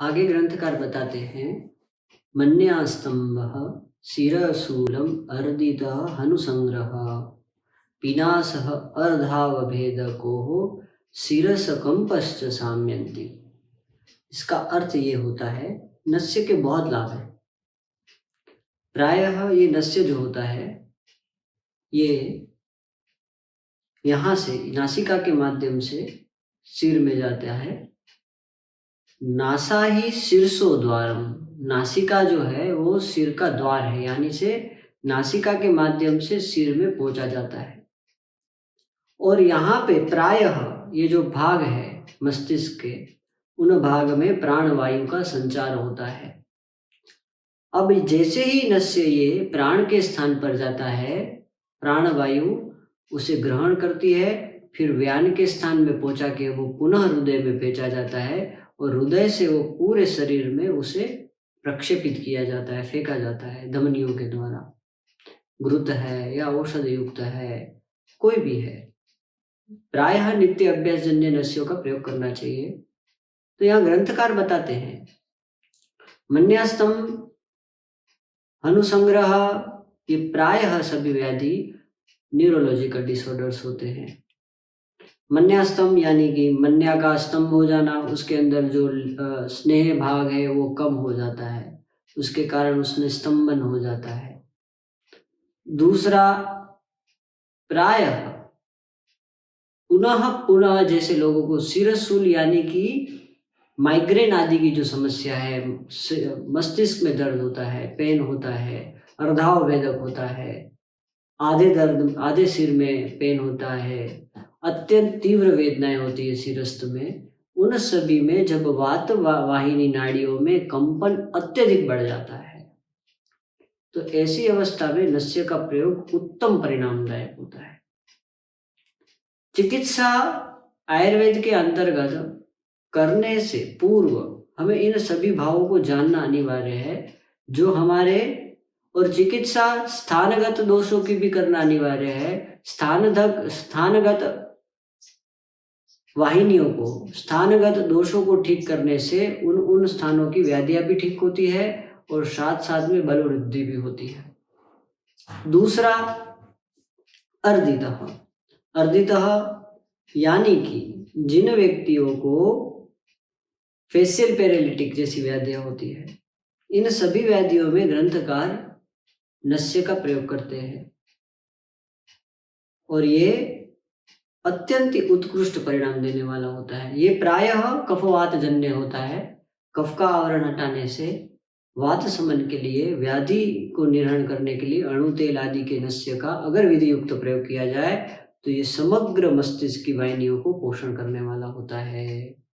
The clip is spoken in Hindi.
आगे ग्रंथकार बताते हैं, मन्यास्तंभः शिरशूलम अर्दितः हनुसंग्रह पिनासः अर्धावभेदकोः शिरसकंपश्च साम्यन्ति। इसका अर्थ ये होता है, नस्य के बहुत लाभ है। प्रायः ये नस्य जो होता है ये यहाँ से नासिका के माध्यम से सिर में जाता है। नासा ही शीर्षो द्वारम, नासिका जो है वो सिर का द्वार है, यानी से नासिका के माध्यम से सिर में पहुंचा जाता है। और यहाँ पे प्रायः ये जो भाग है मस्तिष्क के, उन भाग में प्राणवायु का संचार होता है। अब जैसे ही नस्य ये प्राण के स्थान पर जाता है, प्राणवायु उसे ग्रहण करती है, फिर व्यान के स्थान में पहुंचा के वो पुनः हृदय में भेजा जाता है और हृदय से वो पूरे शरीर में उसे प्रक्षेपित किया जाता है, फेंका जाता है धमनियों के द्वारा। घृत है या औषध युक्त है, कोई भी है, प्रायः नित्य अभ्यास जन्य नस्यों का प्रयोग करना चाहिए। तो यहाँ ग्रंथकार बताते हैं, मन्यास्तम अनुसंग्रह, ये प्रायः सभी व्याधि न्यूरोलॉजिकल डिसऑर्डर्स होते हैं। मन्यास्तम यानी कि मन्या का स्तंभ हो जाना, उसके अंदर जो स्नेह भाग है वो कम हो जाता है, उसके कारण उसमें स्तंभन हो जाता है। दूसरा, प्रायः पुनः पुनः जैसे लोगों को शिरशूल यानी कि माइग्रेन आदि की जो समस्या है, मस्तिष्क में दर्द होता है, पेन होता है, अर्धावभेदक होता है, आधे सिर में पेन होता है, अत्यंत तीव्र वेदनाएं होती है सिरस्थ में, उन सभी में जब वात वाहिनी नाड़ियों में कंपन अत्यधिक बढ़ जाता है, तो ऐसी अवस्था में नस्य का प्रयोग उत्तम परिणामदायक होता है। चिकित्सा आयुर्वेद के अंतर्गत करने से पूर्व हमें इन सभी भावों को जानना अनिवार्य है जो हमारे, और चिकित्सा स्थानगत दोषों की भी करना अनिवार्य है। स्थानगत वाहिनियों को, स्थानगत दोषों को ठीक करने से उन स्थानों की व्याधियां भी ठीक होती है और साथ साथ में बल वृद्धि भी होती है। दूसरा, अर्दितः यानी कि जिन व्यक्तियों को फेशियल पैरालिटिक जैसी व्याधियां होती है, इन सभी व्याधियों में ग्रंथकार नस्य का प्रयोग करते हैं और ये अत्यंत उत्कृष्ट परिणाम देने वाला होता है। ये प्रायः कफवात जन्य होता है। कफ का आवरण हटाने से वात शमन के लिए, व्याधि को निर्हरण करने के लिए अणु तेल आदि के नस्य का अगर विधि युक्त प्रयोग किया जाए तो ये समग्र मस्तिष्क की वाहिनियों को पोषण करने वाला होता है।